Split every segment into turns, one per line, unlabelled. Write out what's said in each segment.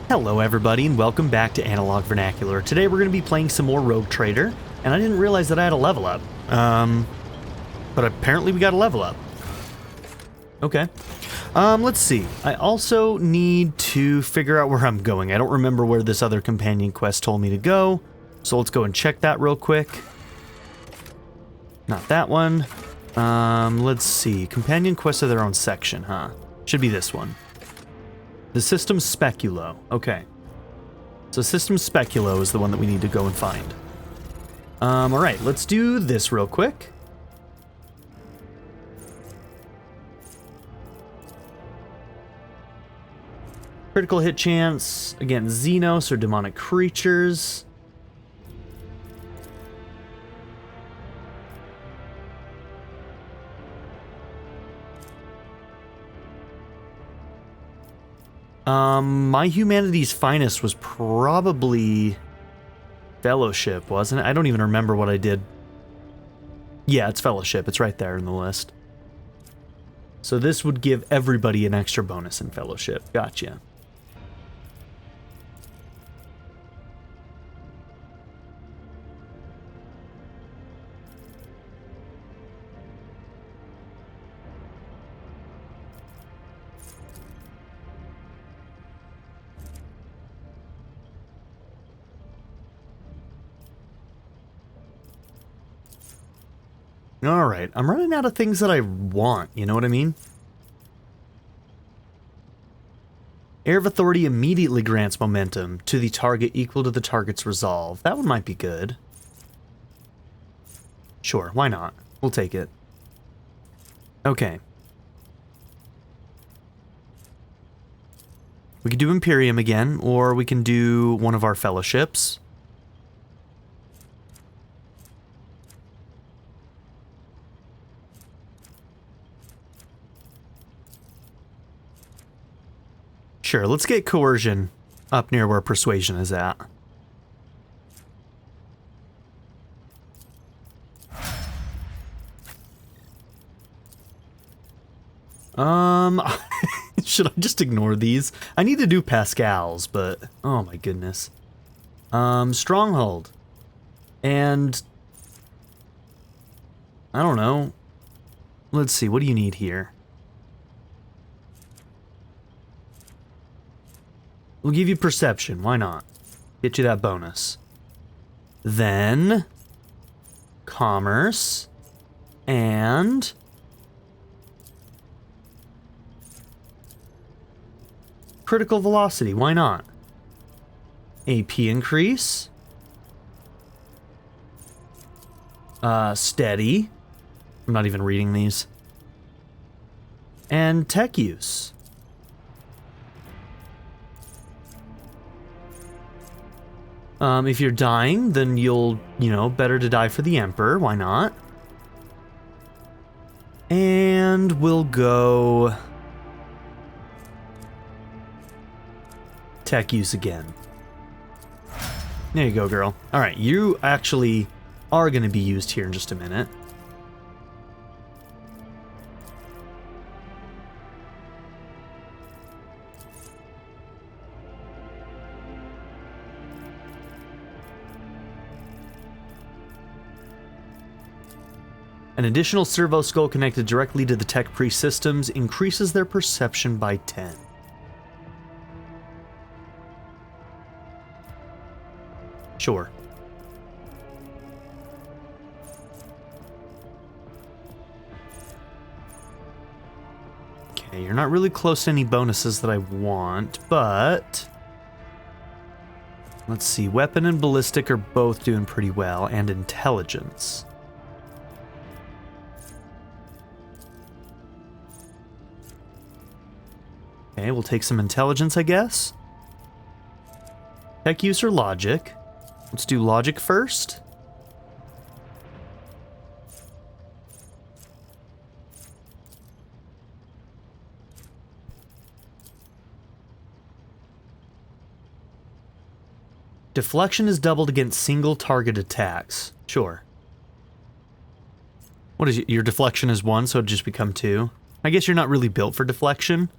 Hello everybody and welcome back to Analog Vernacular. Today we're going to be playing some more Rogue Trader, and I didn't realize that I had a level up. But apparently we got a level up. Okay. Let's see. I also need to figure out where I'm going. I don't remember where this other companion quest told me to go, so let's go and check that real quick. Not that one. Let's see. Companion quests are their own section, huh? Should be this one. The system speculo. Okay. So system speculo is the one that we need to go and find. Alright, let's do this real quick. Critical hit chance against Xenos or demonic creatures. My humanity's finest was probably Fellowship, wasn't it? I don't even remember what I did. Yeah, it's Fellowship. It's right there in the list. So this would give everybody an extra bonus in Fellowship. Gotcha. Alright, I'm running out of things that I want, you know what I mean? Heir of Authority immediately grants momentum to the target equal to the target's resolve. That one might be good. Sure, why not? We'll take it. Okay. We could do Imperium again, or we can do one of our fellowships. Sure, let's get coercion up near where persuasion is at. Should I just ignore these? I need to do Pascal's, but oh my goodness. Stronghold. And I don't know. Let's see, what do you need here? We'll give you perception, why not? Get you that bonus. Then commerce and critical velocity, why not? AP increase. Steady. I'm not even reading these. And tech use. If you're dying, then you'll, better to die for the Emperor. Why not? And we'll go tech use again. There you go, girl. All right, you actually are going to be used here in just a minute. An additional servo skull connected directly to the tech priest systems increases their perception by 10. Sure. Okay, you're not really close to any bonuses that I want, but let's see. Weapon and ballistic are both doing pretty well, and intelligence. Okay, we'll take some intelligence, I guess. Tech use or logic. Let's do logic first. Deflection is doubled against single target attacks. Sure. What is it? Your deflection is 1, so it'd just become 2. I guess you're not really built for deflection.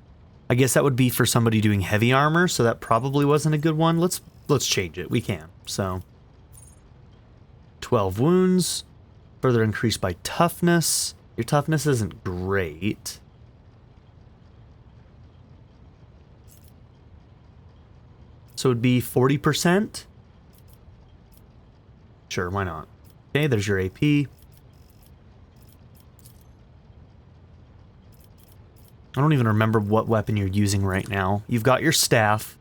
I guess that would be for somebody doing heavy armor, so that probably wasn't a good one. Let's change it. We can. So 12 wounds, further increased by toughness. Your toughness isn't great. So it'd be 40%. Sure, why not? Okay, there's your AP. I don't even remember what weapon you're using right now. You've got your staff.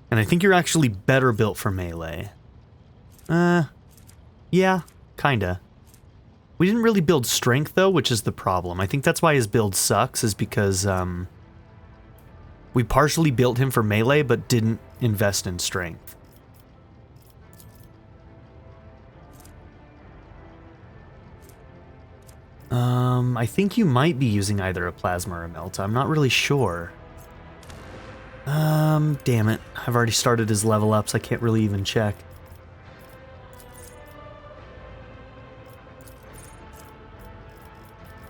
And I think you're actually better built for melee. Yeah, kinda. We didn't really build strength, though, which is the problem. I think that's why his build sucks, is because, we partially built him for melee, but didn't invest in strength. I think you might be using either a plasma or a melt. I'm not really sure. Damn it. I've already started his level ups. I can't really even check.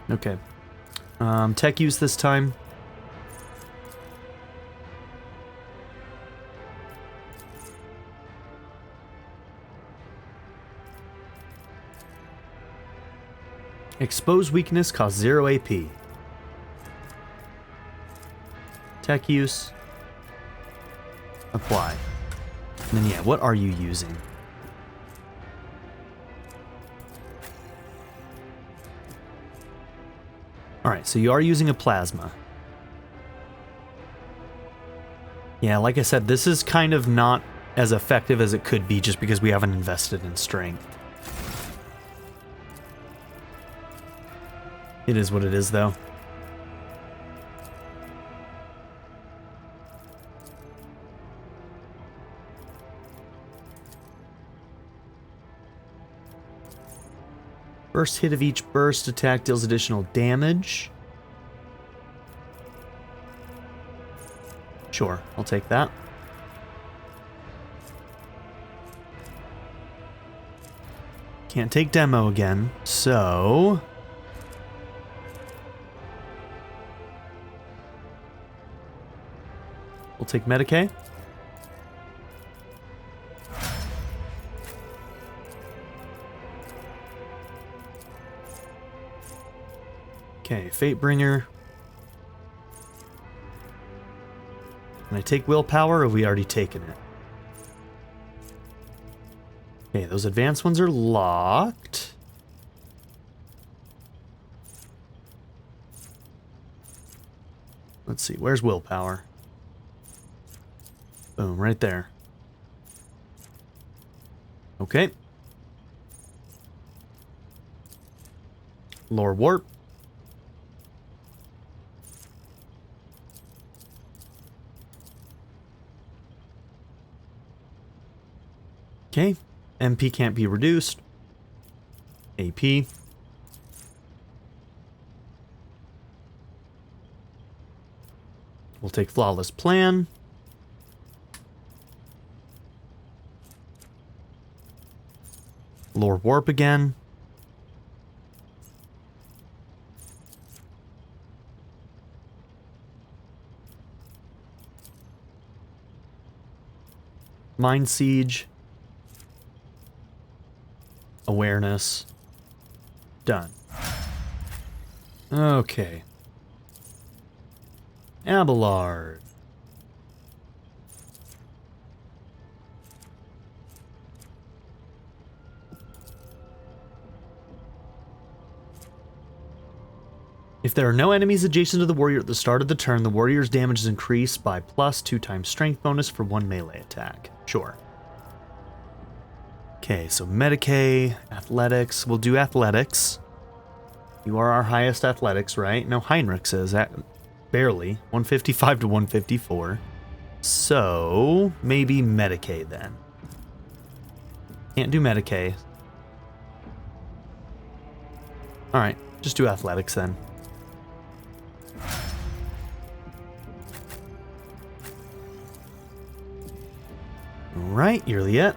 Okay. Tech use this time. Expose weakness costs 0 AP. Tech use. Apply. And then yeah, what are you using? Alright, so you are using a plasma. Yeah, like I said, this is kind of not as effective as it could be just because we haven't invested in strength. It is what it is, though. First hit of each burst attack deals additional damage. Sure, I'll take that. Can't take demo again, so... we'll take Medicae. Okay, Fatebringer. Can I take Willpower, or have we already taken it? Okay, those advanced ones are locked. Let's see, where's Willpower? Boom, right there. Okay. Lore Warp. Okay. MP can't be reduced. AP. We'll take Flawless Plan. Lore Warp again. Mind Siege. Awareness. Done. Okay. Abelard. If there are no enemies adjacent to the warrior at the start of the turn, the warrior's damage is increased by +2 times strength bonus for 1 melee attack. Sure. Okay, so Medicae, Athletics. We'll do Athletics. You are our highest Athletics, right? No, Heinrich's is at barely. 155 to 154. So, maybe Medicae then. Can't do Medicae. Alright, just do Athletics then. Alright, Earliet.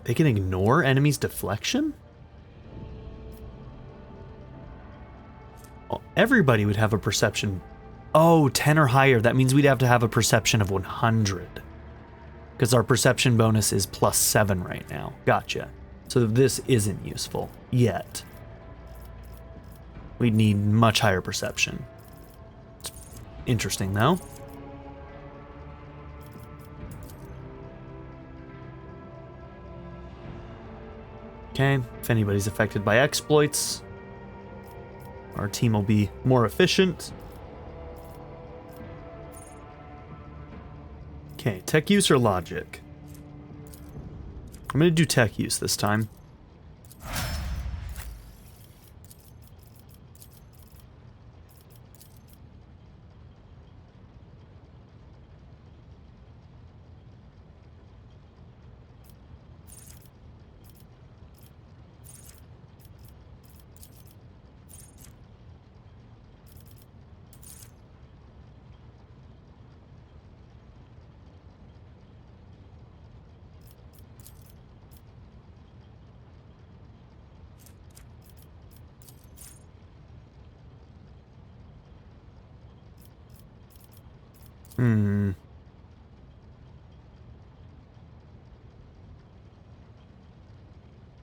They can ignore enemies' deflection? Oh, everybody would have a perception. Oh, 10 or higher. That means we'd have to have a perception of 100. Because our perception bonus is +7 right now. Gotcha. So this isn't useful yet. We'd need much higher perception. It's interesting, though. Okay, if anybody's affected by exploits, our team will be more efficient. Okay, tech use or logic? I'm going to do tech use this time.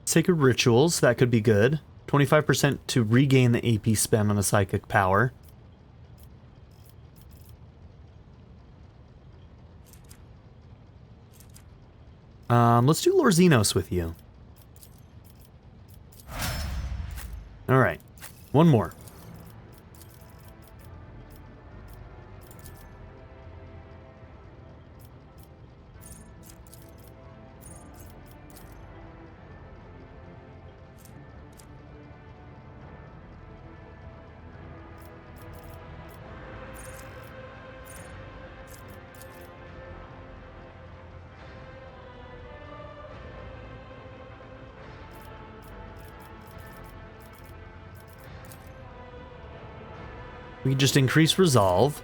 Sacred rituals, that could be good. 25% to regain the AP spent on a psychic power. Let's do Lorzinos with you. Alright, one more. We can just increase resolve.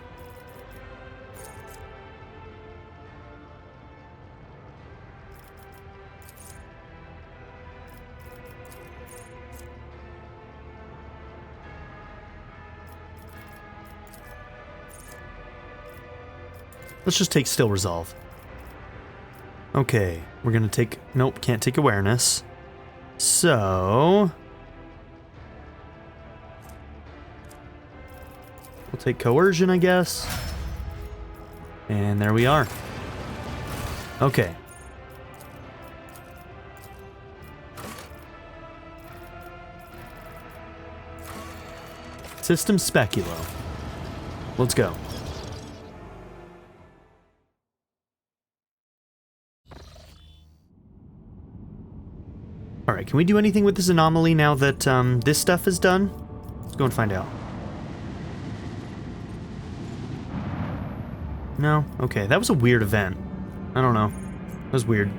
Let's just take still resolve. Okay, we're gonna take... Nope, can't take awareness. So... we'll take coercion, I guess. And there we are. Okay. System speculo. Let's go. Alright, can we do anything with this anomaly now that this stuff is done? Let's go and find out. No? Okay, that was a weird event. I don't know. That was weird.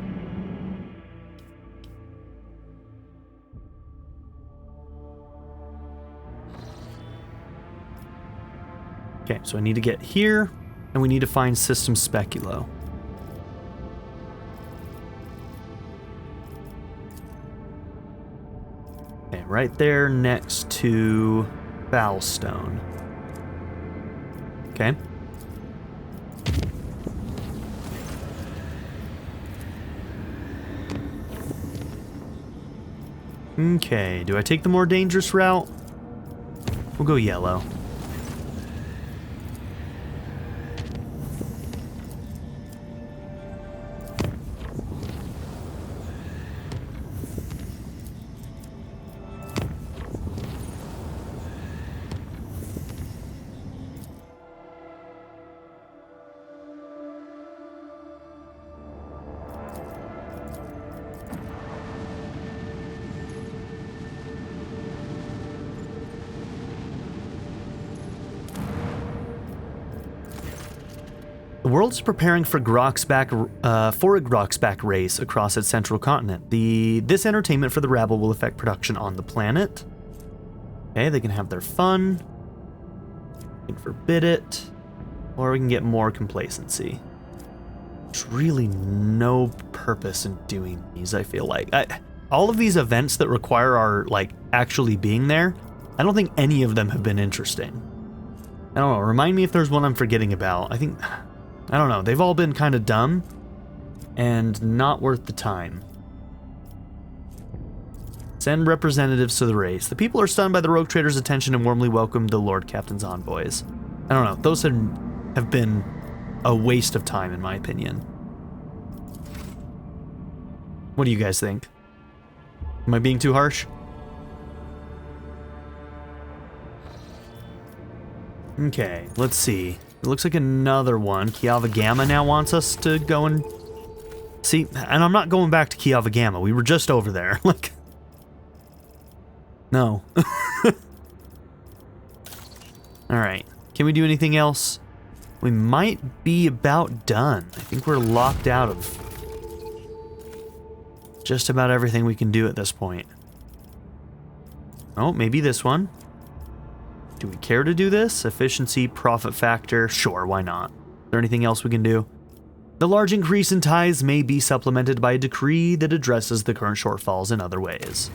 Okay, so I need to get here, and we need to find System Speculo. Okay, right there next to Foulstone. Okay. Okay, do I take the more dangerous route? We'll go yellow. The world is preparing for a Groxback race across its central continent. This entertainment for the rabble will affect production on the planet. Okay, they can have their fun. We can forbid it. Or we can get more complacency. There's really no purpose in doing these, I feel like. All of these events that require our, like, actually being there, I don't think any of them have been interesting. I don't know, remind me if there's one I'm forgetting about. I don't know, they've all been kind of dumb and not worth the time. Send representatives to the race. The people are stunned by the rogue trader's attention and warmly welcome the Lord Captain's envoys. I don't know, those have been a waste of time in my opinion. What do you guys think? Am I being too harsh? Okay, let's see. It looks like another one. Kiava Gamma now wants us to go and see, and I'm not going back to Kiava Gamma. We were just over there. Like, no. Alright, can we do anything else? We might be about done. I think we're locked out of just about everything we can do at this point. Oh, maybe this one. Do we care to do this? Efficiency, profit factor, sure, why not? Is there anything else we can do? The large increase in tithes may be supplemented by a decree that addresses the current shortfalls in other ways.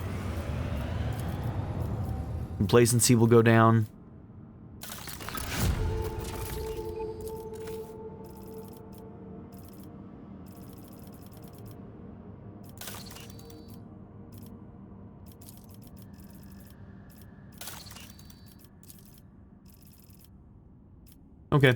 Complacency will go down. Okay.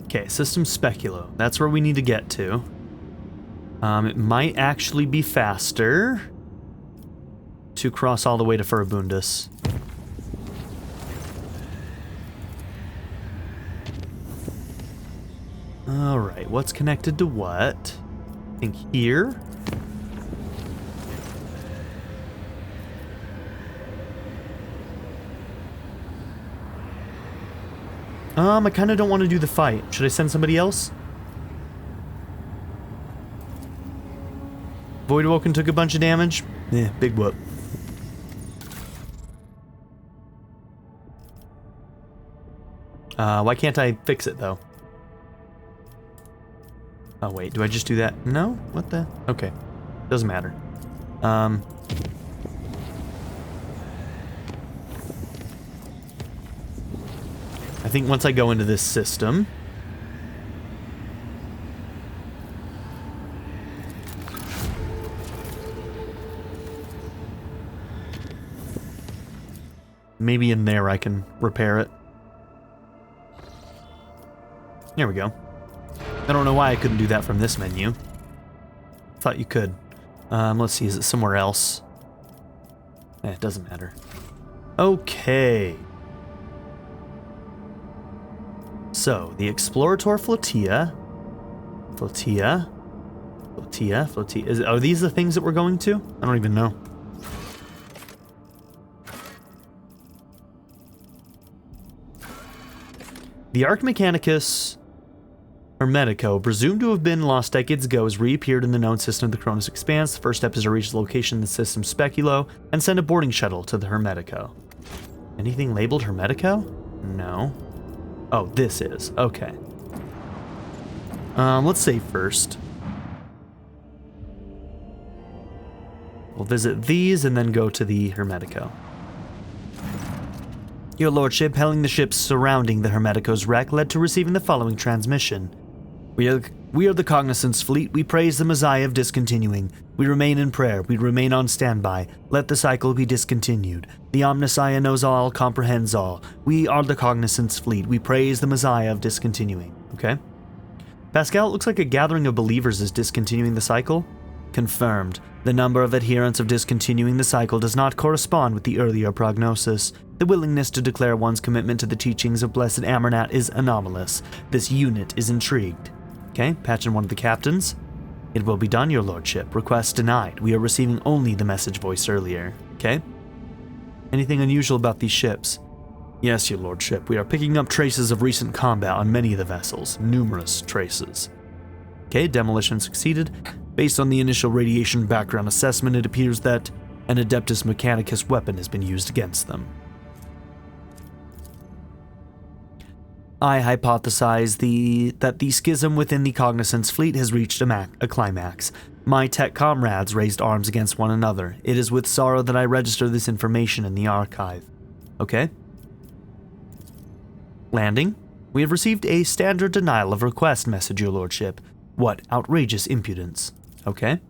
Okay, system speculo. That's where we need to get to. It might actually be faster to cross all the way to Furibundus. Alright, what's connected to what? I think here? I kind of don't want to do the fight. Should I send somebody else? Voidwoken took a bunch of damage? Eh, big whoop. Why can't I fix it, though? Oh, wait, do I just do that? No? What the? Okay. Doesn't matter. I think once I go into this system... maybe in there I can repair it. There we go. I don't know why I couldn't do that from this menu. Thought you could. Let's see, is it somewhere else? It doesn't matter. Okay. So, the Explorator Flotilla. Flotilla. Are these the things that we're going to? I don't even know. The Archmechanicus Hermetico, presumed to have been lost decades ago, has reappeared in the known system of the Koronus Expanse. The first step is to reach the location of the system Speculo and send a boarding shuttle to the Hermetico. Anything labeled Hermetico? No. Oh, this is. Okay. Let's save first. We'll visit these and then go to the Hermetico. Your lordship, hailing the ships surrounding the Hermetico's wreck, led to receiving the following transmission. We are the Cognizance Fleet. We praise the Messiah of discontinuing. We remain in prayer. We remain on standby. Let the cycle be discontinued. The Omnissiah knows all, comprehends all. We are the Cognizance Fleet. We praise the Messiah of discontinuing. Okay. Pascal, it looks like a gathering of believers is discontinuing the cycle. Confirmed. The number of adherents of discontinuing the cycle does not correspond with the earlier prognosis. The willingness to declare one's commitment to the teachings of Blessed Amernat is anomalous. This unit is intrigued. Okay, patch in one of the captains. It will be done, your lordship. Request denied. We are receiving only the message voiced earlier. Okay? Anything unusual about these ships? Yes, your lordship. We are picking up traces of recent combat on many of the vessels. Numerous traces. Okay, demolition succeeded. Based on the initial radiation background assessment, it appears that an Adeptus Mechanicus weapon has been used against them. I hypothesize that the schism within the Cognizance fleet has reached a climax. My tech comrades raised arms against one another. It is with sorrow that I register this information in the archive. Okay. Landing. We have received a standard denial of request message, your lordship. What outrageous impudence. Okay.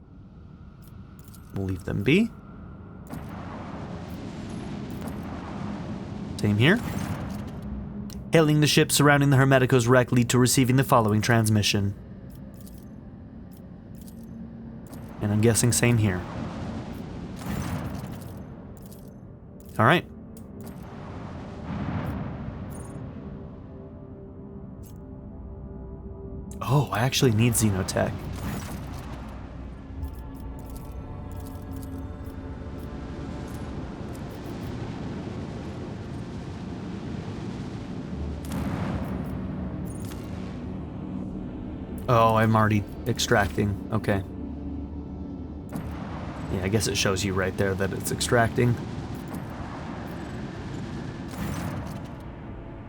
We'll leave them be. Same here. Hailing the ship surrounding the Hermetico's wreck lead to receiving the following transmission. And I'm guessing same here. Alright. Oh, I actually need Xenotech. Oh, I'm already extracting. Okay. Yeah, I guess it shows you right there that it's extracting.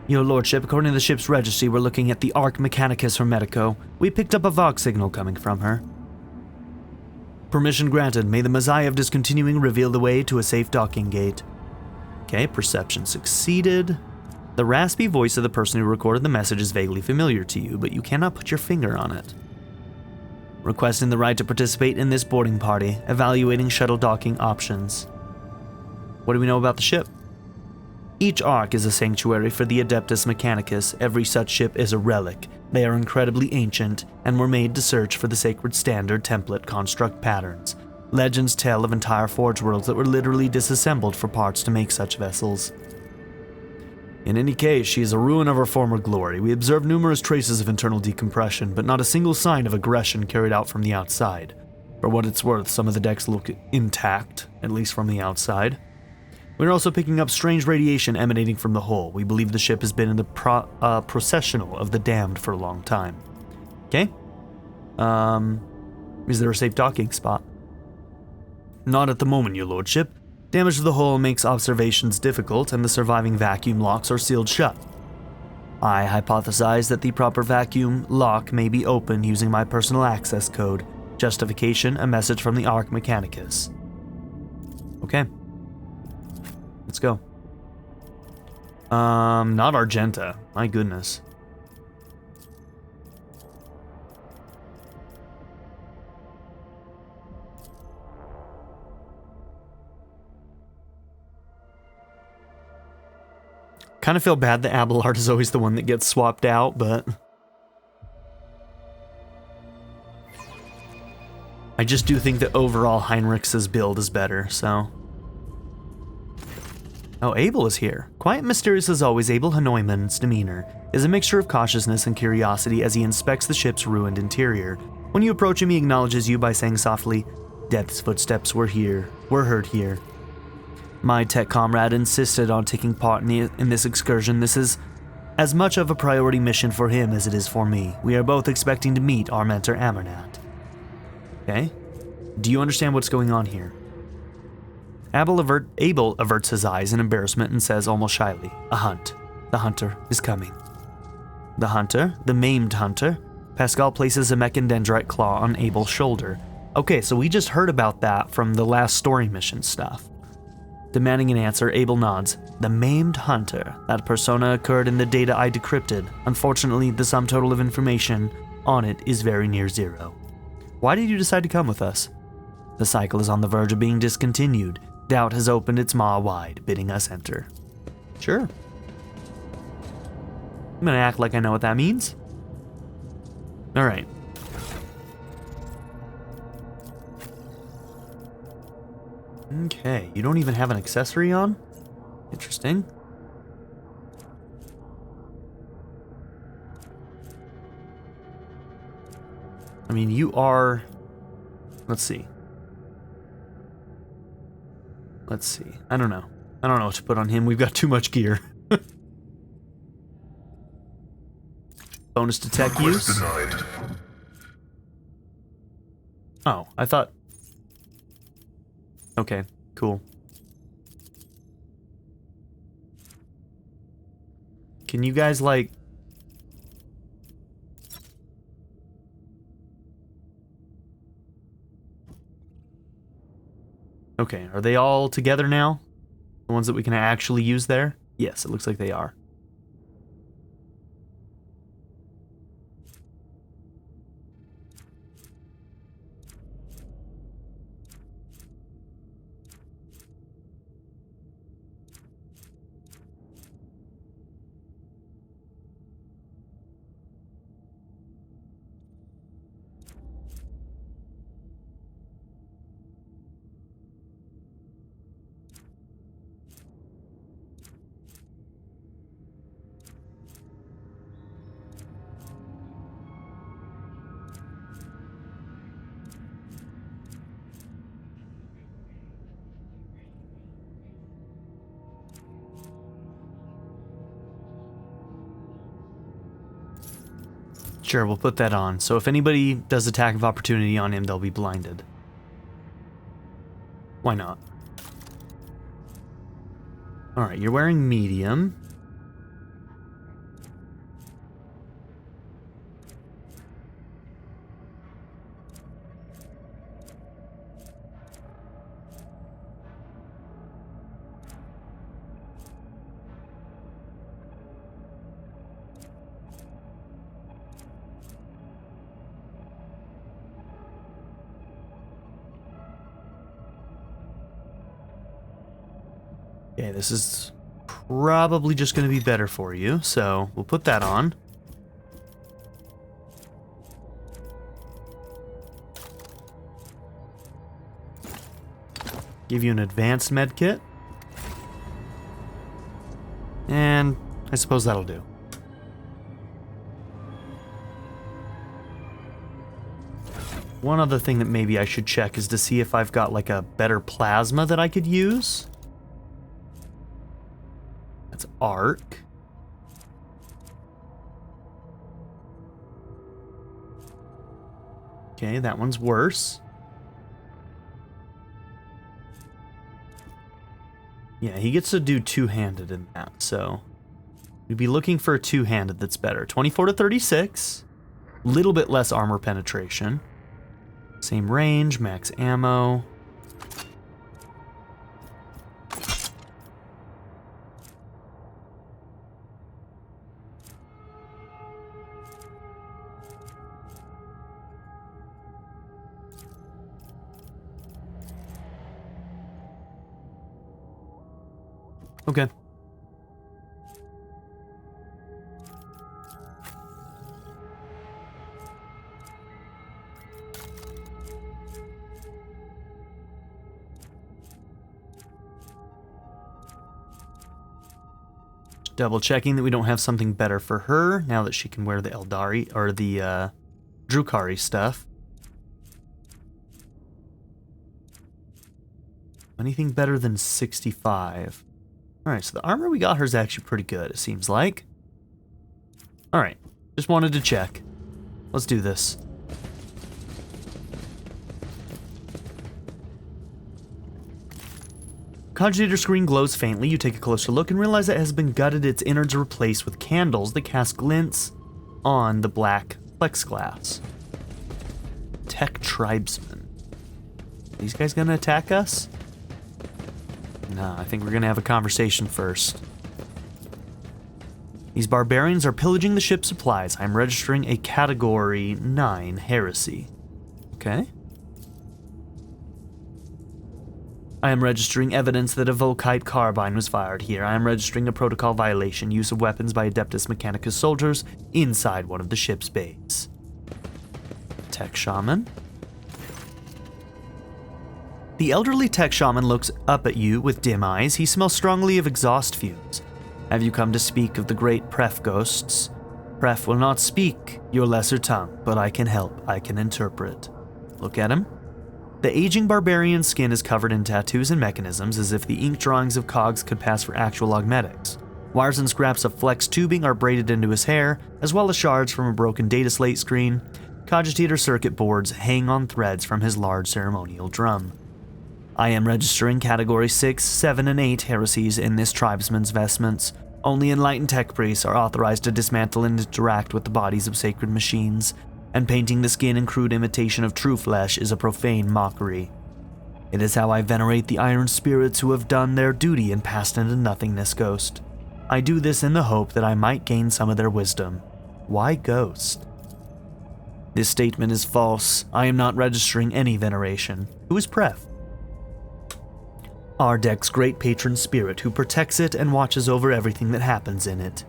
Your lordship, according to the ship's registry, we're looking at the Arc Mechanicus Hermetico. We picked up a Vox signal coming from her. Permission granted. May the Messiah of Discontinuing reveal the way to a safe docking gate. Okay, perception succeeded. The raspy voice of the person who recorded the message is vaguely familiar to you, but you cannot put your finger on it. Requesting the right to participate in this boarding party, evaluating shuttle docking options. What do we know about the ship? Each Ark is a sanctuary for the Adeptus Mechanicus. Every such ship is a relic. They are incredibly ancient, and were made to search for the sacred standard template construct patterns. Legends tell of entire forge worlds that were literally disassembled for parts to make such vessels. In any case, she is a ruin of her former glory. We observed numerous traces of internal decompression, but not a single sign of aggression carried out from the outside. For what it's worth, some of the decks look intact, at least from the outside. We're also picking up strange radiation emanating from the hull. We believe the ship has been in the processional of the damned for a long time. Okay. Is there a safe docking spot? Not at the moment, your lordship. Damage to the hull makes observations difficult, and the surviving vacuum locks are sealed shut. I hypothesize that the proper vacuum lock may be opened using my personal access code. Justification, a message from the Arc Mechanicus. Okay. Let's go. Not Argenta. My goodness. Kind of feel bad that Abelard is always the one that gets swapped out, but I just do think that overall Heinrich's build is better, so. Oh, Abel is here. Quiet and mysterious as always, Abel Hanoiman's demeanor is a mixture of cautiousness and curiosity as he inspects the ship's ruined interior. When you approach him, he acknowledges you by saying softly, "Death's footsteps were heard here. My tech comrade insisted on taking part in this excursion. This is as much of a priority mission for him as it is for me. We are both expecting to meet our mentor Amernat." Okay. Do you understand what's going on here? Abel averts his eyes in embarrassment and says almost shyly, "A hunt. The hunter is coming." The hunter? The maimed hunter? Pascal places a mechandendrite claw on Abel's shoulder. Okay, so we just heard about that from the last story mission stuff. Demanding an answer, Abel nods. "The maimed hunter. That persona occurred in the data I decrypted. Unfortunately, the sum total of information on it is very near zero." Why did you decide to come with us? The cycle is on the verge of being discontinued. Doubt has opened its maw wide, bidding us enter. Sure. I'm gonna act like I know what that means. Alright. Okay, you don't even have an accessory on? Interesting. I mean, you are... Let's see. I don't know. I don't know what to put on him. We've got too much gear. Bonus to tech use.
Denied.
Oh, I thought... Okay, cool. Can you guys, like... Okay, are they all together now? The ones that we can actually use there? Yes, it looks like they are. Sure, we'll put that on. So if anybody does attack of opportunity on him, they'll be blinded. Why not? Alright, you're wearing medium. Okay, this is probably just going to be better for you, so we'll put that on. Give you an advanced med kit. And I suppose that'll do. One other thing that maybe I should check is to see if I've got like a better plasma that I could use. That's arc. Okay, that one's worse. Yeah, he gets to do two-handed in that, so we'd be looking for a two-handed that's better. 24 to 36, a little bit less armor penetration. Same range, max ammo. Okay. Double checking that we don't have something better for her now that she can wear the Eldari or the Drukhari stuff. Anything better than 65? Alright, so the armor we got her is actually pretty good, it seems like. Alright, just wanted to check. Let's do this. Cogitator screen glows faintly. You take a closer look and realize it has been gutted, its innards replaced with candles that cast glints on the black plexiglass. Tech tribesmen. These guys gonna attack us? Nah, I think we're gonna have a conversation first. These barbarians are pillaging the ship's supplies. I'm registering a Category 9 heresy. Okay. I am registering evidence that a Volkite carbine was fired here. I am registering a protocol violation, use of weapons by Adeptus Mechanicus soldiers inside one of the ship's bays. Tech Shaman. The elderly tech shaman looks up at you with dim eyes. He smells strongly of exhaust fumes. Have you come to speak of the great Pref ghosts? Pref will not speak your lesser tongue, but I can help. I can interpret. Look at him. The aging barbarian's skin is covered in tattoos and mechanisms, as if the ink drawings of cogs could pass for actual augmetics. Wires and scraps of flex tubing are braided into his hair, as well as shards from a broken data slate screen. Cogitator circuit boards hang on threads from his large ceremonial drum. I am registering Category 6, 7, and 8 heresies in this tribesman's vestments. Only enlightened tech priests are authorized to dismantle and interact with the bodies of sacred machines, and painting the skin in crude imitation of true flesh is a profane mockery. It is how I venerate the iron spirits who have done their duty and passed into nothingness, Ghost. I do this in the hope that I might gain some of their wisdom. Why Ghost? This statement is false. I am not registering any veneration. Who is Pref? Our deck's great patron spirit who protects it and watches over everything that happens in it.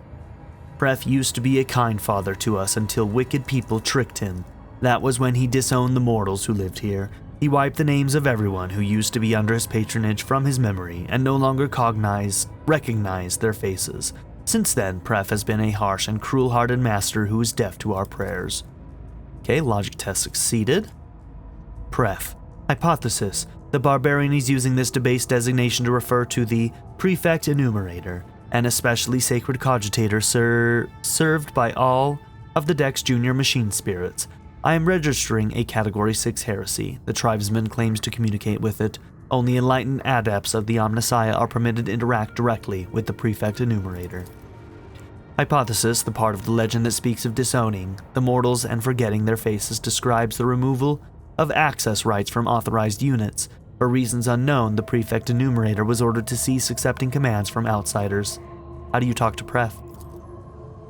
Pref used to be a kind father to us until wicked people tricked him. That was when he disowned the mortals who lived here. He wiped the names of everyone who used to be under his patronage from his memory and no longer recognized their faces. Since then, Pref has been a harsh and cruel-hearted master who is deaf to our prayers. Okay, logic test succeeded. Pref. Hypothesis. The barbarian is using this debased designation to refer to the prefect enumerator, an especially sacred cogitator served by all of the deck's junior machine spirits. I am registering a Category 6 heresy. The tribesman claims to communicate with it. Only enlightened adepts of the Omnissiah are permitted to interact directly with the prefect enumerator. Hypothesis, the part of the legend that speaks of disowning the mortals and forgetting their faces, describes the removal of access rights from authorized units. For reasons unknown, the prefect enumerator was ordered to cease accepting commands from outsiders. How do you talk to Pref?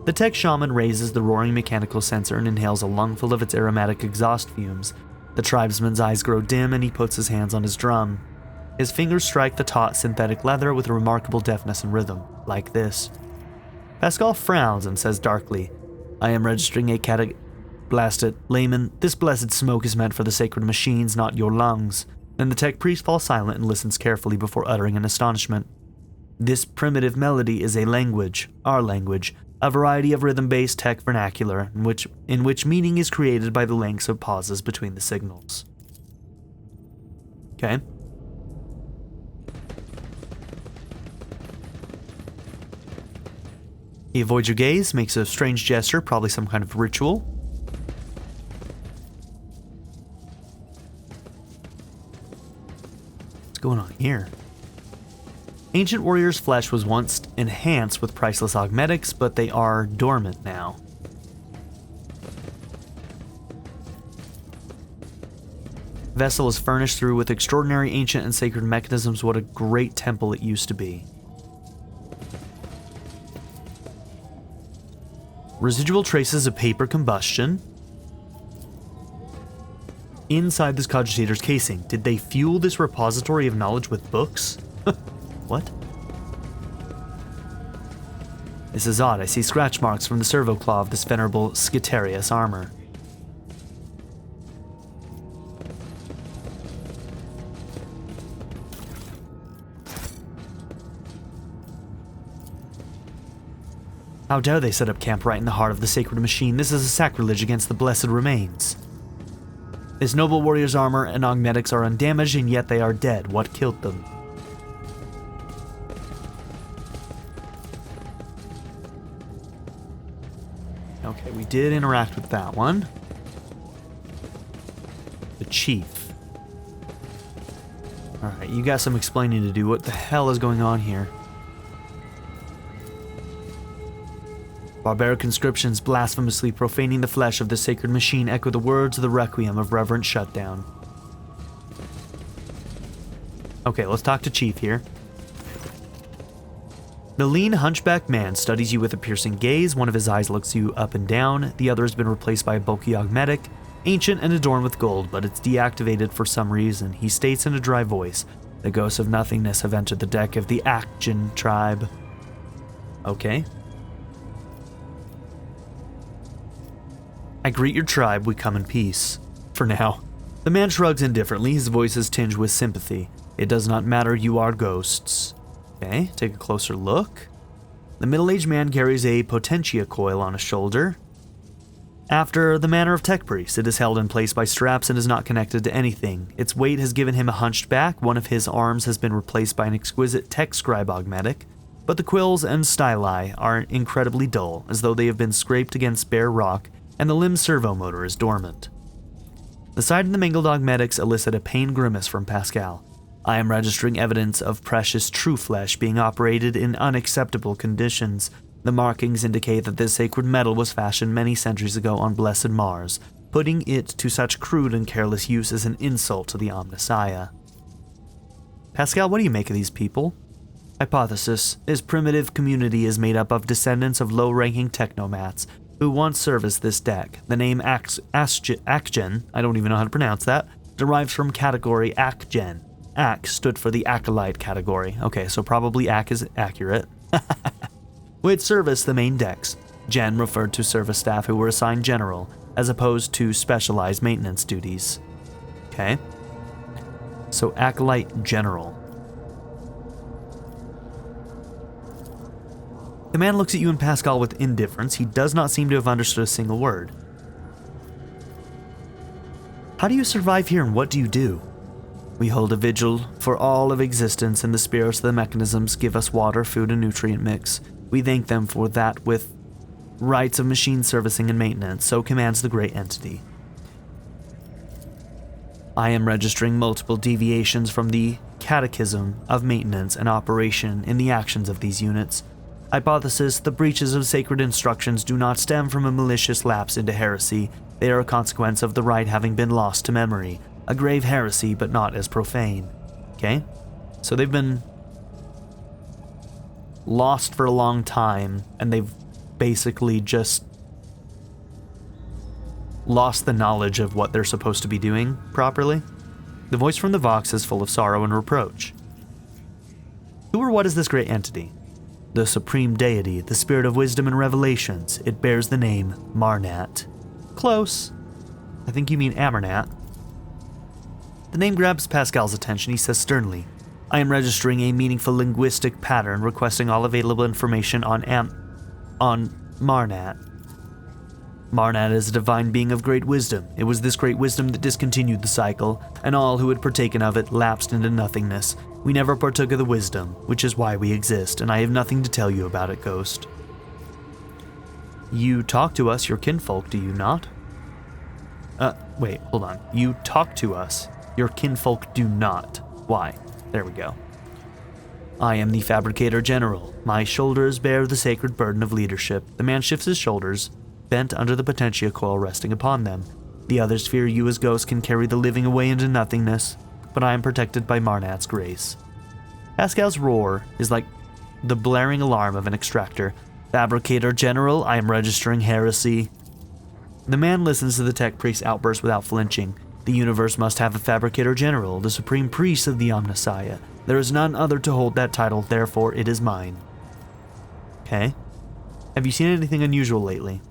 The tech shaman raises the roaring mechanical sensor and inhales a lungful of its aromatic exhaust fumes. The tribesman's eyes grow dim and he puts his hands on his drum. His fingers strike the taut synthetic leather with a remarkable deftness and rhythm, like this. Pascal frowns and says darkly, I am registering a Blast it, layman, this blessed smoke is meant for the sacred machines, not your lungs. Then the tech priest falls silent and listens carefully before uttering in astonishment. This primitive melody is a language, our language, a variety of rhythm-based tech vernacular in which meaning is created by the lengths of pauses between the signals. Okay. He avoids your gaze, makes a strange gesture, probably some kind of ritual. What's going on here? Ancient warrior's flesh was once enhanced with priceless augmetics, but they are dormant now. Vessel is furnished through with extraordinary ancient and sacred mechanisms. What a great temple it used to be. Residual traces of paper combustion. Inside this cogitator's casing, did they fuel this repository of knowledge with books? What? This is odd. I see scratch marks from the servo claw of this venerable Skitarius armor. How dare they set up camp right in the heart of the sacred machine? This is a sacrilege against the blessed remains. This noble warrior's armor and augmetics are undamaged, and yet they are dead. What killed them? Okay, we did interact with that one. The chief. Alright, you got some explaining to do. What the hell is going on here? Barbaric inscriptions blasphemously profaning the flesh of the sacred machine echo the words of the requiem of reverent shutdown. Okay, let's talk to Chief here. The lean hunchback man studies you with a piercing gaze. One of his eyes looks you up and down. The other has been replaced by a bulky augmetic, ancient and adorned with gold, but it's deactivated for some reason. He states in a dry voice, the ghosts of nothingness have entered the deck of the Akjan tribe. Okay. I greet your tribe, we come in peace. For now. The man shrugs indifferently, his voice is tinged with sympathy. It does not matter, you are ghosts. Okay, take a closer look. The middle-aged man carries a potentia coil on his shoulder. After the manner of tech priests, it is held in place by straps and is not connected to anything. Its weight has given him a hunched back. One of his arms has been replaced by an exquisite tech scribe augmetic. but the quills and styli are incredibly dull, as though they have been scraped against bare rock, and the limb servo motor is dormant. The sight of the Mangledog medics elicit a pained grimace from Pascal. I am registering evidence of precious true flesh being operated in unacceptable conditions. The markings indicate that this sacred metal was fashioned many centuries ago on blessed Mars. Putting it to such crude and careless use is an insult to the Omnissiah. Pascal, what do you make of these people? Hypothesis. This primitive community is made up of descendants of low-ranking technomats who once serviced this deck. The name Akgen, I don't even know how to pronounce that, derives from category Akgen. Ak stood for the Acolyte category. Okay, so probably Ak is accurate. Which serviced the main decks. Gen referred to service staff who were assigned general, as opposed to specialized maintenance duties. Okay. So Acolyte General. The man looks at you and Pascal with indifference. He does not seem to have understood a single word. How do you survive here and what do you do? We hold a vigil for all of existence, and the spirits of the mechanisms give us water, food, and nutrient mix. We thank them for that with rights of machine servicing and maintenance, so commands the great entity. I am registering multiple deviations from the catechism of maintenance and operation in the actions of these units. Hypothesis: the breaches of sacred instructions do not stem from a malicious lapse into heresy. They are a consequence of the rite having been lost to memory. A grave heresy, but not as profane. Okay? So they've been lost for a long time, and they've basically just lost the knowledge of what they're supposed to be doing properly. The voice from the Vox is full of sorrow and reproach. Who or what is this great entity? The supreme deity, the spirit of wisdom and revelations. It bears the name Marnat. Close. I think you mean Amernat. The name grabs Pascal's attention. He says sternly, I am registering a meaningful linguistic pattern requesting all available information on Marnat. Marnat is a divine being of great wisdom. It was this great wisdom that discontinued the cycle, and all who had partaken of it lapsed into nothingness. We never partook of the wisdom, which is why we exist, and I have nothing to tell you about it, Ghost. You talk to us, your kinfolk, do you not? Wait, hold on. You talk to us, your kinfolk do not. Why? There we go. I am the Fabricator General. My shoulders bear the sacred burden of leadership. The man shifts his shoulders, bent under the potentia coil resting upon them. The others fear you as ghosts can carry the living away into nothingness, but I am protected by Marnat's grace. Pascal's roar is like the blaring alarm of an extractor. Fabricator General, I am registering heresy. The man listens to the tech priest's outburst without flinching. The universe must have a Fabricator General, the supreme priest of the Omnissiah. There is none other to hold that title, therefore it is mine. Okay. Have you seen anything unusual lately?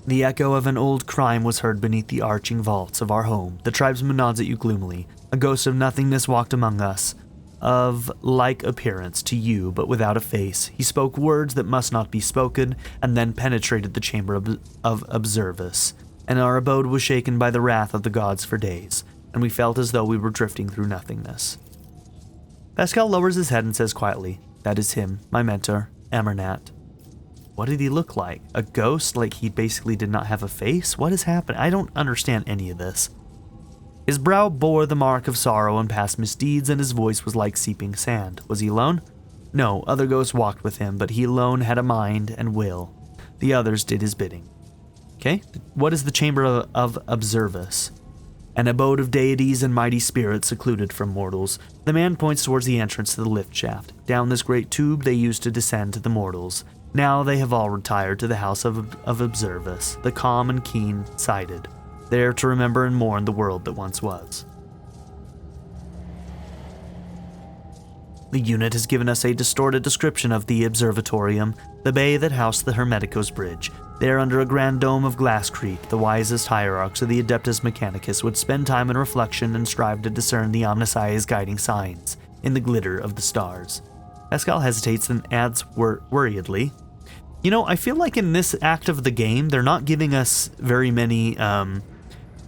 The echo of an old crime was heard beneath the arching vaults of our home. The tribesman nods at you gloomily. A ghost of nothingness walked among us, of like appearance to you, but without a face. He spoke words that must not be spoken, and then penetrated the chamber of Observus. And our abode was shaken by the wrath of the gods for days, and we felt as though we were drifting through nothingness. Pascal lowers his head and says quietly, that is him, my mentor, Amernat. What did he look like? A ghost? Like he basically did not have a face? What is happening? I don't understand any of this. His brow bore the mark of sorrow and past misdeeds, and his voice was like seeping sand. Was he alone? No, other ghosts walked with him, but he alone had a mind and will. The others did his bidding. Okay, what is the chamber of Observus? An abode of deities and mighty spirits secluded from mortals. The man points towards the entrance to the lift shaft. Down this great tube they used to descend to the mortals. Now they have all retired to the house of Observus, the calm and keen-sighted, there to remember and mourn the world that once was. The unit has given us a distorted description of the observatorium, the bay that housed the Hermetico's bridge. There, under a grand dome of glasscrete, the wisest hierarchs of the Adeptus Mechanicus would spend time in reflection and strive to discern the Omnissiah's guiding signs in the glitter of the stars. Pascal hesitates and adds worriedly, you know, I feel like in this act of the game, they're not giving us very many,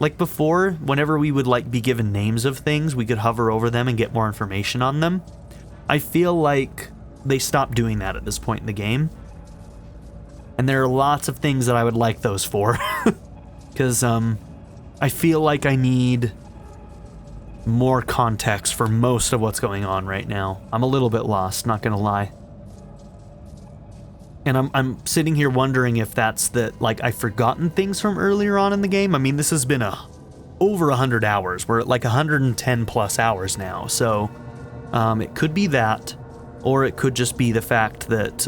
like before, whenever we would be given names of things, we could hover over them and get more information on them. I feel like they stopped doing that at this point in the game. And there are lots of things that I would like those for. Because I feel like I need more context for most of what's going on right now. I'm a little bit lost, not gonna lie. And I'm sitting here wondering if that's that, like, I've forgotten things from earlier on in the game. I mean, this has been over 100 hours. We're at like 110 plus hours now. So it could be that, or it could just be the fact that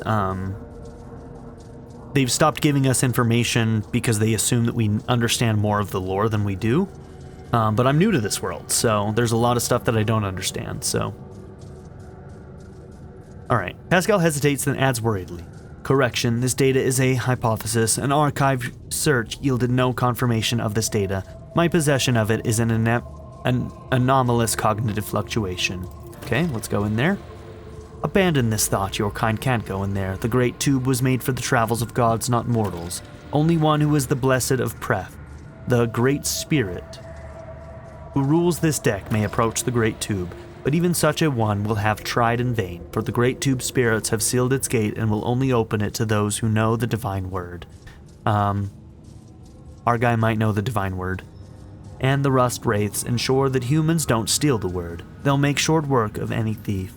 they've stopped giving us information because they assume that we understand more of the lore than we do. But I'm new to this world, so there's a lot of stuff that I don't understand, so. Alright, Pascal hesitates, then adds worriedly. Correction, this data is a hypothesis. An archive search yielded no confirmation of this data. My possession of it is an anomalous cognitive fluctuation. Okay, let's go in there. Abandon this thought, your kind can't go in there. The great tube was made for the travels of gods, not mortals. Only one who is the blessed of Pref, the great spirit, who rules this deck may approach the great tube, but even such a one will have tried in vain, for the great tube spirits have sealed its gate and will only open it to those who know the divine word. Our guy might know the divine word. And the rust wraiths ensure that humans don't steal the word. They'll make short work of any thief.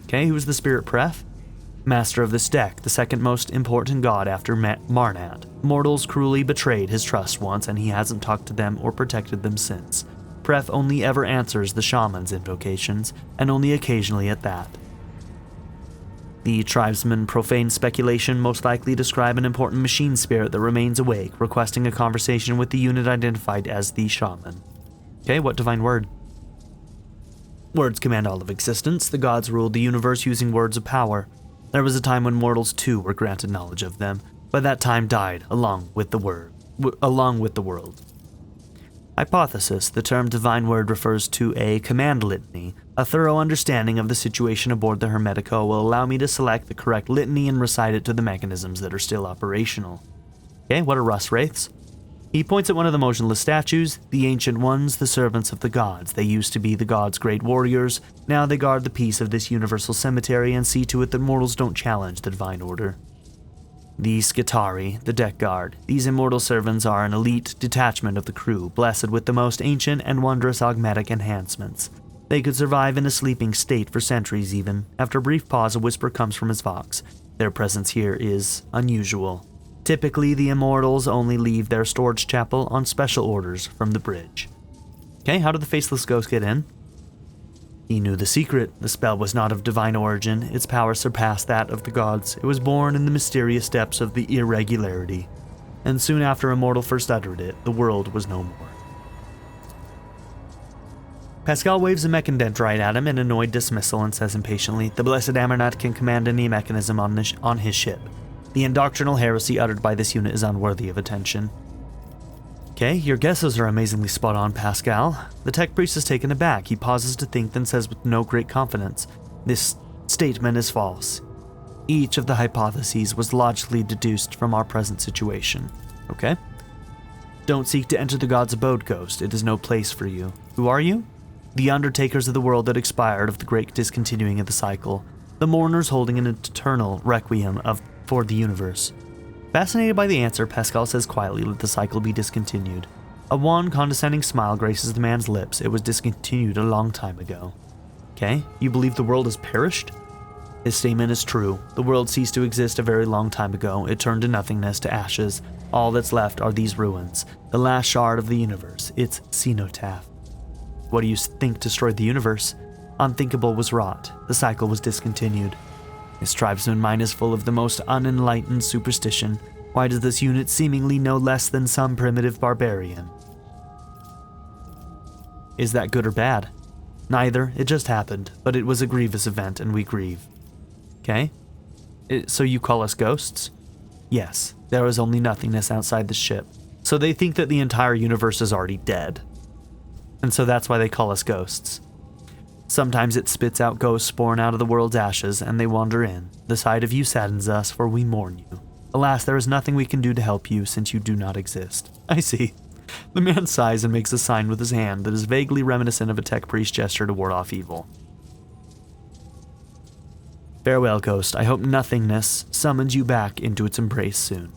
Okay, who's the spirit Pref? Master of this deck, the second most important god after Marnat. Mortals cruelly betrayed his trust once, and he hasn't talked to them or protected them since. Pref only ever answers the shaman's invocations, and only occasionally at that. The tribesmen profane speculation most likely describe an important machine spirit that remains awake, requesting a conversation with the unit identified as the shaman. Okay, what divine word? Words command all of existence. The gods ruled the universe using words of power. There was a time when mortals too were granted knowledge of them, but that time died along with the world. Hypothesis. The term divine word refers to a command litany. A thorough understanding of the situation aboard the Hermetico will allow me to select the correct litany and recite it to the mechanisms that are still operational. Okay, what are rust wraiths? He points at one of the motionless statues. The ancient ones, the servants of the gods. They used to be the gods' great warriors. Now they guard the peace of this universal cemetery and see to it that mortals don't challenge the divine order. The Skitari, the deck guard. These immortal servants are an elite detachment of the crew, blessed with the most ancient and wondrous augmetic enhancements. They could survive in a sleeping state for centuries even. After a brief pause, a whisper comes from his vox. Their presence here is unusual. Typically, the immortals only leave their storage chapel on special orders from the bridge. Okay, how did the faceless ghost get in? He knew the secret. The spell was not of divine origin. Its power surpassed that of the gods. It was born in the mysterious depths of the irregularity. And soon after a mortal first uttered it, the world was no more. Pascal waves a mechandendrite at him in annoyed dismissal and says impatiently, the blessed Amernat can command any mechanism on his ship. The indoctrinal heresy uttered by this unit is unworthy of attention. Okay, your guesses are amazingly spot on, Pascal. The tech priest is taken aback. He pauses to think, then says with no great confidence, this statement is false. Each of the hypotheses was logically deduced from our present situation. Okay? Don't seek to enter the god's abode, Ghost. It is no place for you. Who are you? The undertakers of the world that expired of the great discontinuing of the cycle. The mourners holding an eternal requiem for the universe. Fascinated by the answer, Pascal says quietly, let the cycle be discontinued. A wan, condescending smile graces the man's lips. It was discontinued a long time ago. Okay, you believe the world has perished? His statement is true. The world ceased to exist a very long time ago. It turned to nothingness, to ashes. All that's left are these ruins, the last shard of the universe, its cenotaph. What do you think destroyed the universe? Unthinkable was wrought. The cycle was discontinued. This tribesman mind is full of the most unenlightened superstition. Why does this unit seemingly know less than some primitive barbarian? Is that good or bad? Neither, it just happened, but it was a grievous event and we grieve. Okay? So you call us ghosts? Yes, there is only nothingness outside the ship. So they think that the entire universe is already dead. And so that's why they call us ghosts. Sometimes it spits out ghosts born out of the world's ashes, and they wander in. The sight of you saddens us, for we mourn you. Alas, there is nothing we can do to help you, since you do not exist. I see. The man sighs and makes a sign with his hand that is vaguely reminiscent of a tech priest gesture to ward off evil. Farewell, Ghost. I hope nothingness summons you back into its embrace soon.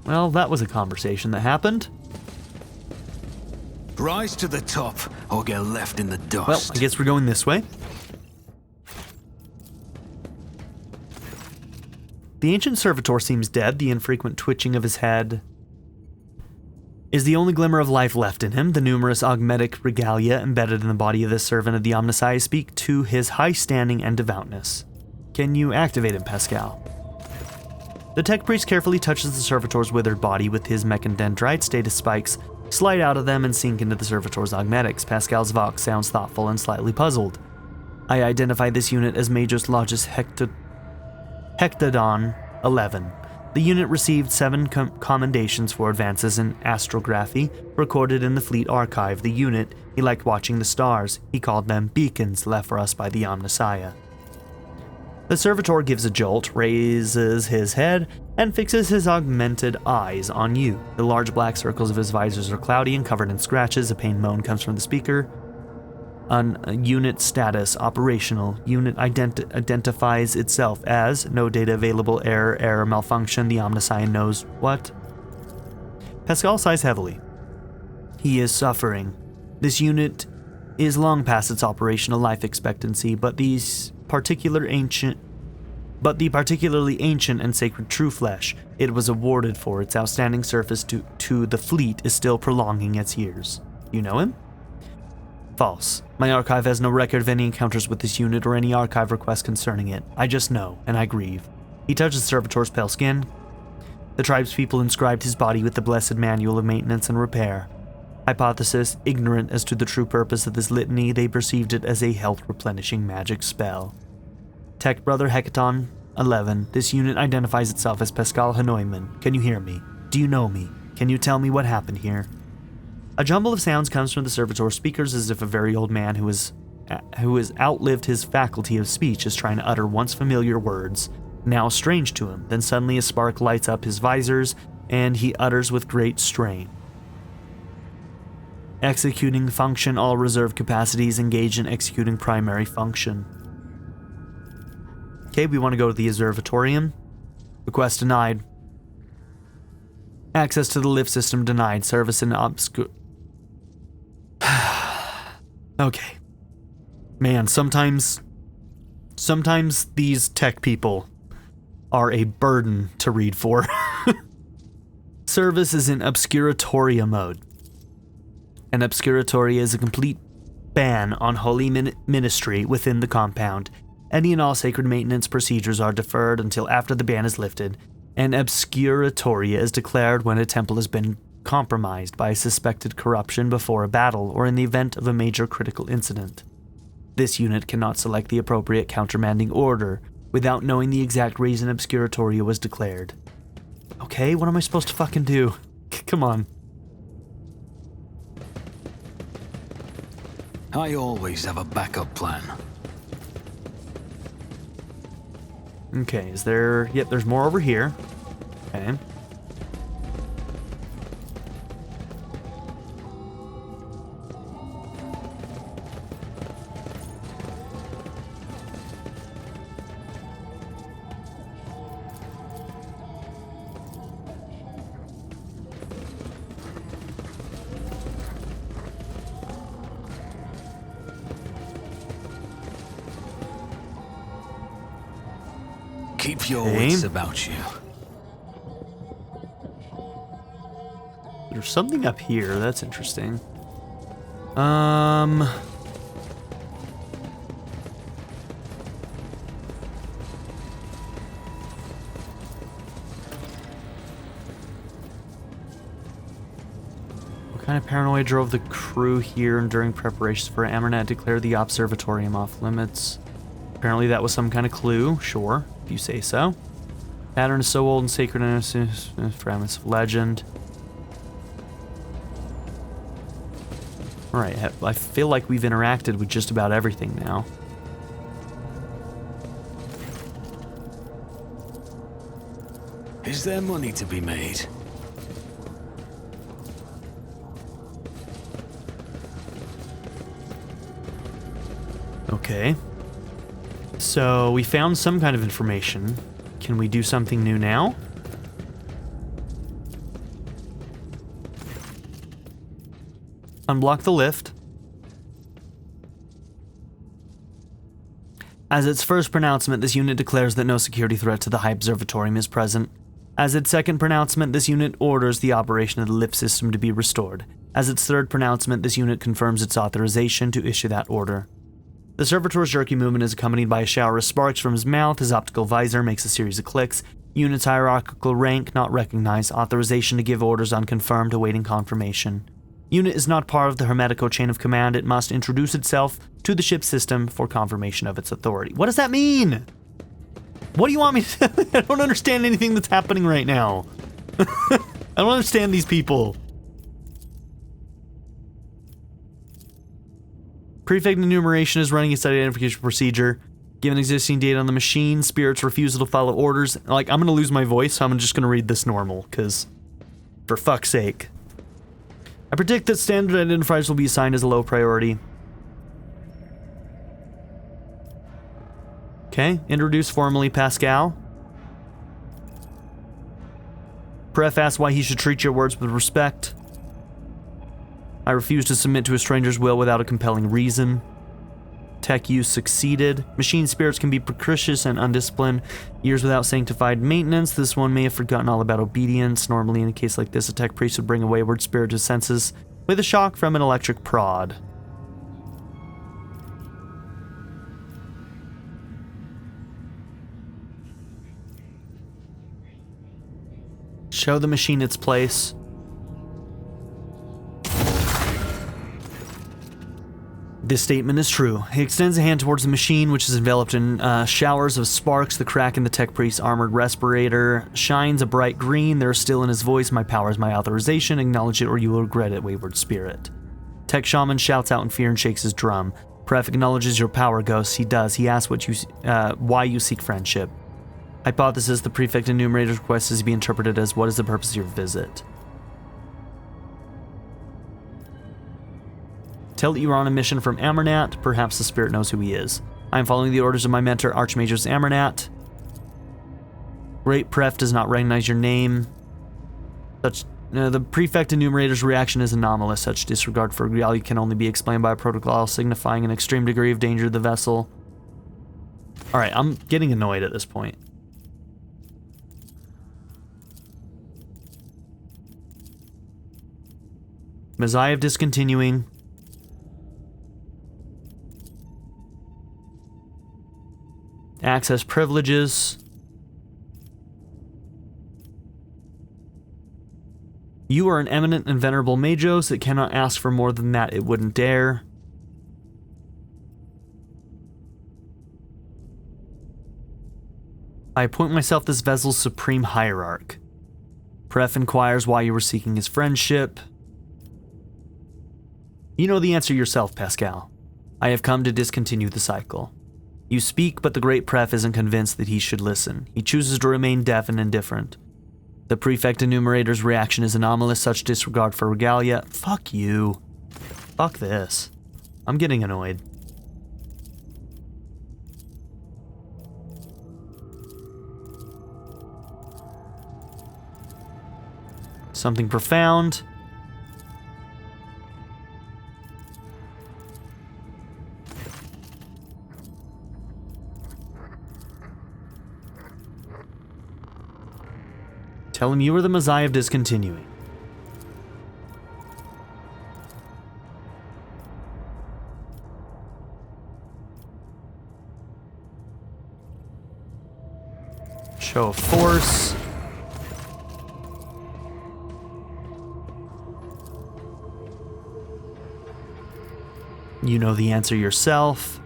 Well, that was a conversation that happened.
Rise to the top, or get left in the dust.
Well, I guess we're going this way. The ancient servitor seems dead. The infrequent twitching of his head is the only glimmer of life left in him. The numerous augmetic regalia embedded in the body of this servant of the Omnissiah speak to his high standing and devoutness. Can you activate him, Pascal? The tech priest carefully touches the servitor's withered body with his mechadendrite. Status spikes slide out of them and sink into the servitor's augmetics. Pascal's vox sounds thoughtful and slightly puzzled. I identify this unit as Majus Logis Hectodon 11. The unit received 7 commendations for advances in astrography, recorded in the Fleet Archive. The unit, he liked watching the stars. He called them beacons left for us by the Omnissiah. The servitor gives a jolt, raises his head, and fixes his augmented eyes on you. The large black circles of his visors are cloudy and covered in scratches. A pained moan comes from the speaker. Unit status operational. Unit identifies itself as no data available, error, malfunction. The Omnissiah knows what? Pascal sighs heavily. He is suffering. This unit is long past its operational life expectancy, but the particularly ancient and sacred true flesh it was awarded for its outstanding service to the fleet is still prolonging its years. You know him? False. My archive has no record of any encounters with this unit or any archive requests concerning it. I just know, and I grieve. He touches the servitor's pale skin. The tribespeople inscribed his body with the blessed manual of maintenance and repair. Hypothesis, ignorant as to the true purpose of this litany, they perceived it as a health-replenishing magic spell. Tech Brother Hecaton 11, this unit identifies itself as Pascal Hanoiman. Can you hear me? Do you know me? Can you tell me what happened here? A jumble of sounds comes from the servitor's speakers as if a very old man who has outlived his faculty of speech is trying to utter once familiar words, now strange to him. Then suddenly a spark lights up his visors, and he utters with great strain. Executing function, all reserved capacities engaged in executing primary function. Okay, we want to go to the observatorium. Request denied. Access to the lift system denied. Service in obscure... Okay. Man, sometimes these tech people are a burden to read for. Service is in obscuratoria mode. And obscuratoria is a complete ban on holy ministry within the compound. Any and all sacred maintenance procedures are deferred until after the ban is lifted, and obscuratoria is declared when a temple has been compromised by suspected corruption before a battle or in the event of a major critical incident. This unit cannot select the appropriate countermanding order without knowing the exact reason obscuratoria was declared. Okay, what am I supposed to fucking do? Come on.
I always have a backup plan.
Okay, is there... Yep, there's more over here. Okay.
Keep your wits about you.
There's something up here. That's interesting. What kind of paranoia drove the crew here and during preparations for Amarnat declared the observatorium off limits? Apparently that was some kind of clue. Sure, if you say so. Pattern is so old and sacred and fragments of legend. Alright, I feel like we've interacted with just about everything now.
Is there money to be made?
Okay. So we found some kind of information. Can we do something new now? Unblock the lift. As its first pronouncement, this unit declares that no security threat to the High Observatorium is present. As its second pronouncement, this unit orders the operation of the lift system to be restored. As its third pronouncement, this unit confirms its authorization to issue that order. The servitor's jerky movement is accompanied by a shower of sparks from his mouth. His optical visor makes a series of clicks. Unit's hierarchical rank not recognized. Authorization to give orders unconfirmed, awaiting confirmation. Unit is not part of the hermetico chain of command. It must introduce itself to the ship system for confirmation of its authority. What does that mean? What do you want me to... I don't understand anything that's happening right now. I don't understand these people. Prefect enumeration is running its identification procedure. Given existing data on the machine, Spirit's refusal to follow orders. Like, I'm going to lose my voice, so I'm just going to read this normal, because... For fuck's sake. I predict that standard identifiers will be assigned as a low priority. Okay, introduce formally Pascal. Pref asks why he should treat your words with respect. I refuse to submit to a stranger's will without a compelling reason. Tech use succeeded. Machine spirits can be precocious and undisciplined. Years without sanctified maintenance. This one may have forgotten all about obedience. Normally, in a case like this, a tech priest would bring a wayward spirit to senses with a shock from an electric prod. Show the machine its place. This statement is true. He extends a hand towards the machine, which is enveloped in showers of sparks. The crack in the tech priest's armored respirator shines a bright green. There is still in his voice, "My power is my authorization. Acknowledge it or you will regret it, wayward spirit." Tech shaman shouts out in fear and shakes his drum. Pref acknowledges your power, ghost. He does. He asks why you seek friendship. Hypothesis: the prefect enumerator's request is to be interpreted as, what is the purpose of your visit? Tell that you are on a mission from Amernat. Perhaps the spirit knows who he is. I am following the orders of my mentor, Archmagus Amernat. Great Pref does not recognize your name. The prefect enumerator's reaction is anomalous. Such disregard for reality can only be explained by a protocol signifying an extreme degree of danger to the vessel. Alright, I'm getting annoyed at this point. Messiah of discontinuing. Access privileges. You are an eminent and venerable Magos. It cannot ask for more than that. It wouldn't dare. I appoint myself this vessel's supreme hierarch. Pref inquires why you were seeking his friendship. You know the answer yourself, Pascal. I have come to discontinue the cycle. You speak, but the great Pref isn't convinced that he should listen. He chooses to remain deaf and indifferent. The prefect enumerator's reaction is anomalous. Such disregard for regalia. Fuck you. Fuck this. I'm getting annoyed. Something profound. Tell him you are the Messiah of discontinuing. Show of force. You know the answer yourself.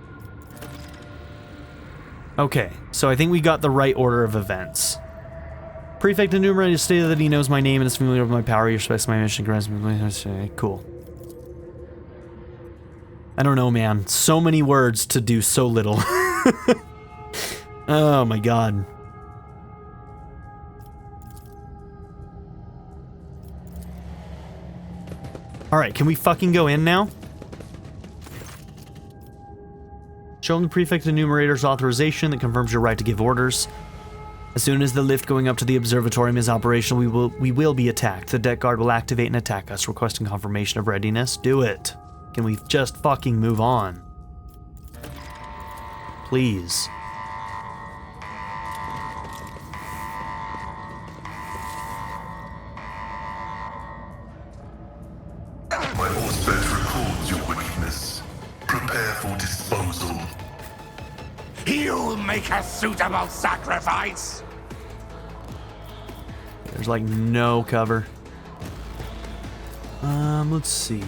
Okay, so I think we got the right order of events. Prefect enumerator stated that he knows my name and is familiar with my power. He respects my mission. Cool. I don't know, man. So many words to do so little. Oh my god. Alright, can we fucking go in now? Show him the prefect enumerator's authorization that confirms your right to give orders. As soon as the lift going up to the observatorium is operational, we will be attacked. The deck guard will activate and attack us, requesting confirmation of readiness. Do it. Can we just fucking move on? Please.
My horse badge records your wickedness. Prepare for disposal.
You'll make a suitable sacrifice.
There's like no cover. Let's see.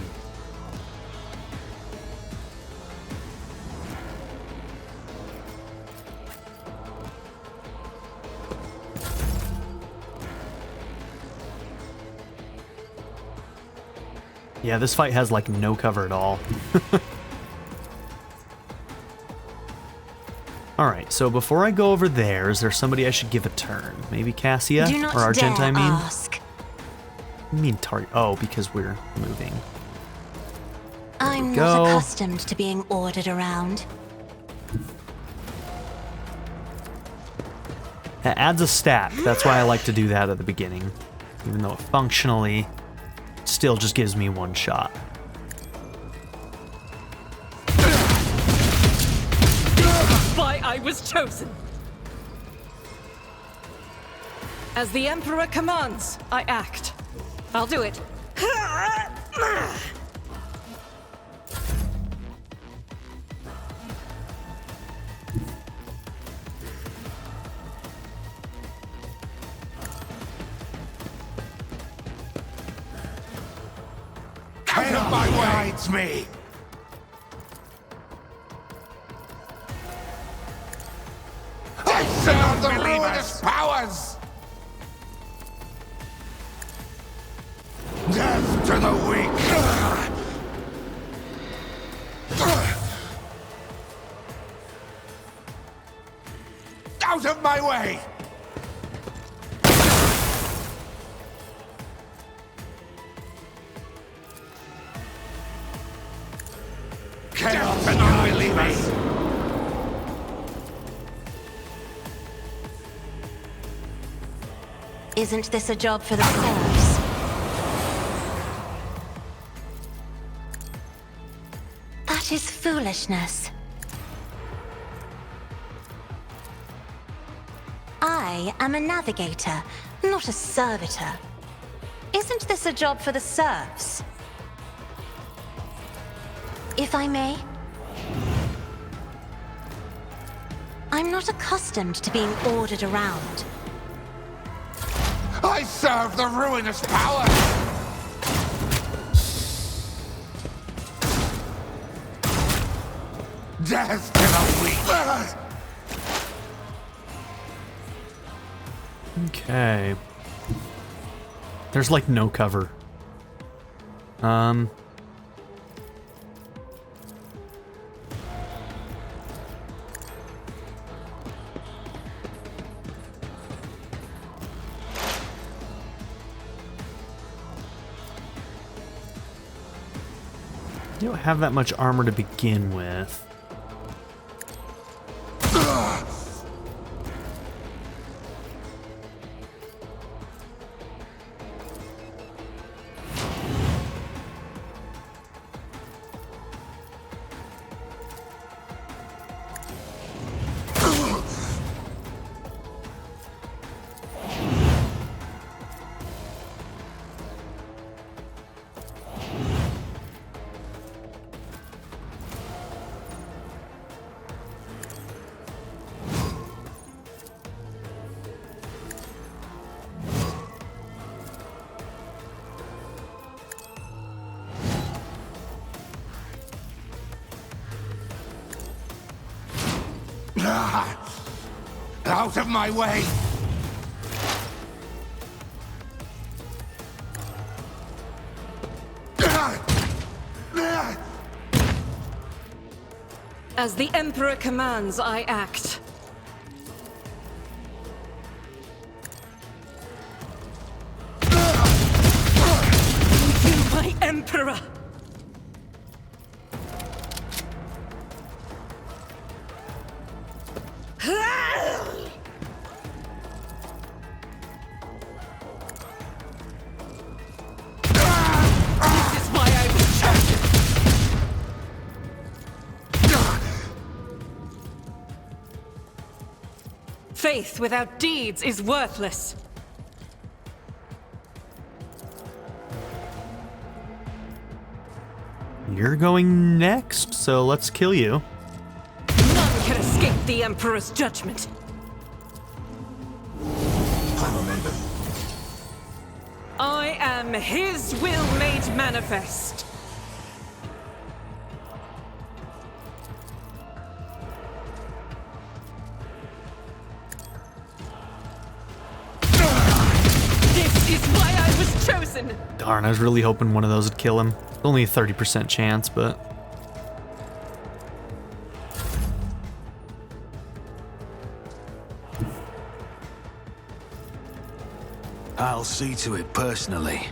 Yeah, this fight has like no cover at all. Alright, so before I go over there, is there somebody I should give a turn? Maybe Cassia?
Do not
Or Argenta,
dare
I mean?
ask.
I mean target. Oh, because we're moving.
I'm
go.
not accustomed to being ordered around.
That adds a stat. That's why I like to do that at the beginning. Even though it functionally still just gives me one shot.
Why I was chosen. As the Emperor commands, I act. I'll do it.
Out of my way! Guides me! I serve the ruinous powers! Death to the weak! Out of my way! Chaos and unbelievers!
Isn't this a job for the serfs? That is foolishness. I am a navigator, not a servitor. Isn't this a job for the serfs? If I may? I'm not accustomed to being ordered around.
I serve the ruinous powers! Death to the weak!
Okay. There's like no cover. You don't have that much armor to begin with.
Out of my way!
As the Emperor commands, I act. You, my Emperor! Faith without deeds is worthless.
You're going next, so let's kill you.
None can escape the Emperor's judgment. I am his will made manifest. This is why I was chosen.
Darn, I was really hoping one of those would kill him. Only a 30% chance, but...
I'll see to it personally.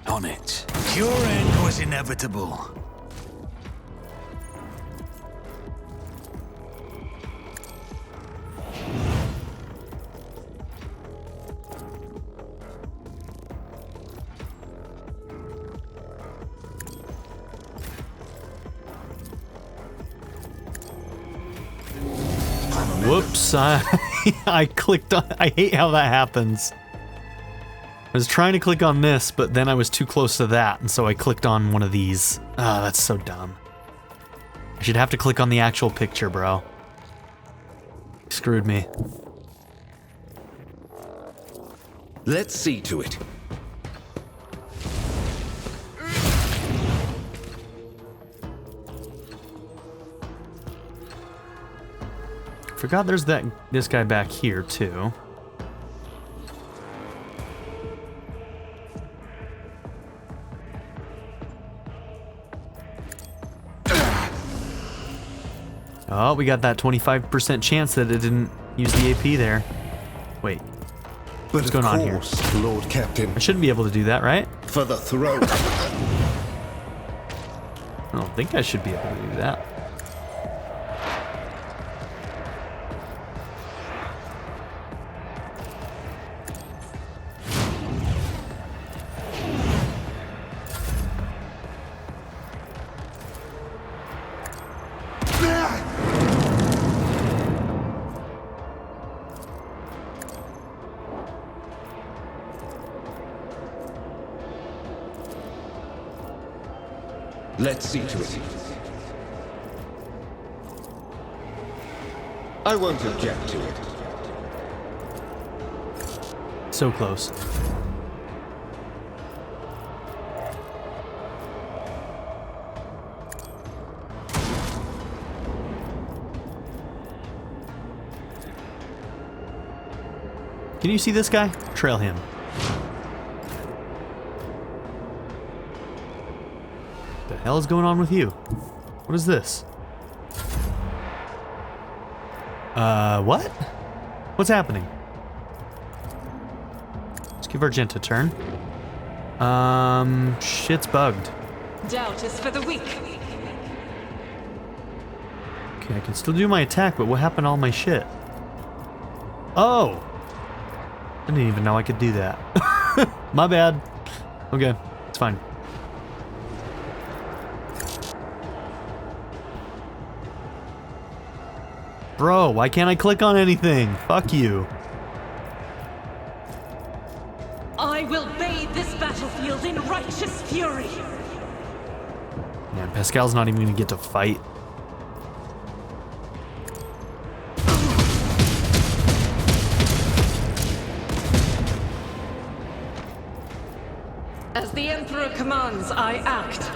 On it. Your end was inevitable.
Whoops, I clicked on... I hate how that happens. I was trying to click on this, but then I was too close to that, and so I clicked on one of these. Ah, that's so dumb. I should have to click on the actual picture, bro. Screwed me.
Let's see to it.
Forgot there's this guy back here, too. Oh, we got that 25% chance that it didn't use the AP there. Wait. What's going on here?
Lord Captain.
I shouldn't be able to do that, right?
For the throne.
I don't think I should be able to do that.
Let's see to it. I won't object to it.
So close. Can you see this guy? Trail him. What the hell is going on with you? What is this? What? What's happening? Let's give Argenta a turn. Shit's bugged.
Doubt is for the weak.
Okay, I can still do my attack, but what happened to all my shit? Oh! I didn't even know I could do that. My bad. Okay, it's fine. Bro, why can't I click on anything? Fuck you.
I will bathe this battlefield in righteous fury.
Man, Pascal's not even gonna get to fight.
As the Emperor commands, I act.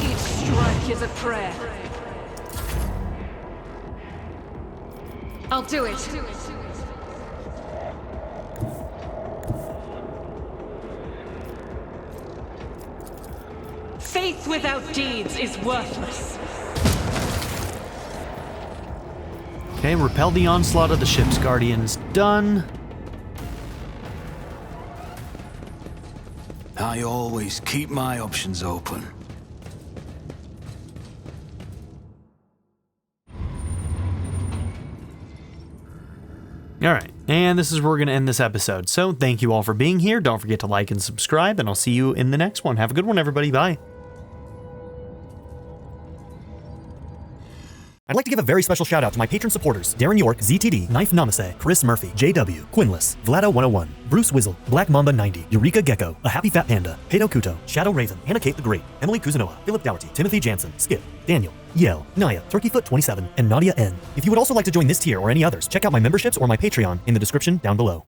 Each strike is a prayer. I'll do it. Faith without deeds is worthless.
Okay, repel the onslaught of the ship's guardians. Done.
I always keep my options open.
All right, and this is where we're going to end this episode. So thank you all for being here. Don't forget to like and subscribe, and I'll see you in the next one. Have a good one, everybody. Bye. I'd like to give a very special shout out to my patron supporters: Darren York, ZTD, Knife Namaste, Chris Murphy, JW, Quinless, Vlado101, Bruce Wizzle, Black Mamba 90, Eureka Gecko, A Happy Fat Panda, Pedo Kuto, Shadow Raven, Hannah Kate the Great, Emily Kuzanoa, Philip Dougherty, Timothy Jansen, Skip, Daniel, Yell, Naya, Turkeyfoot27, and Nadia N. If you would also like to join this tier or any others, check out my memberships or my Patreon in the description down below.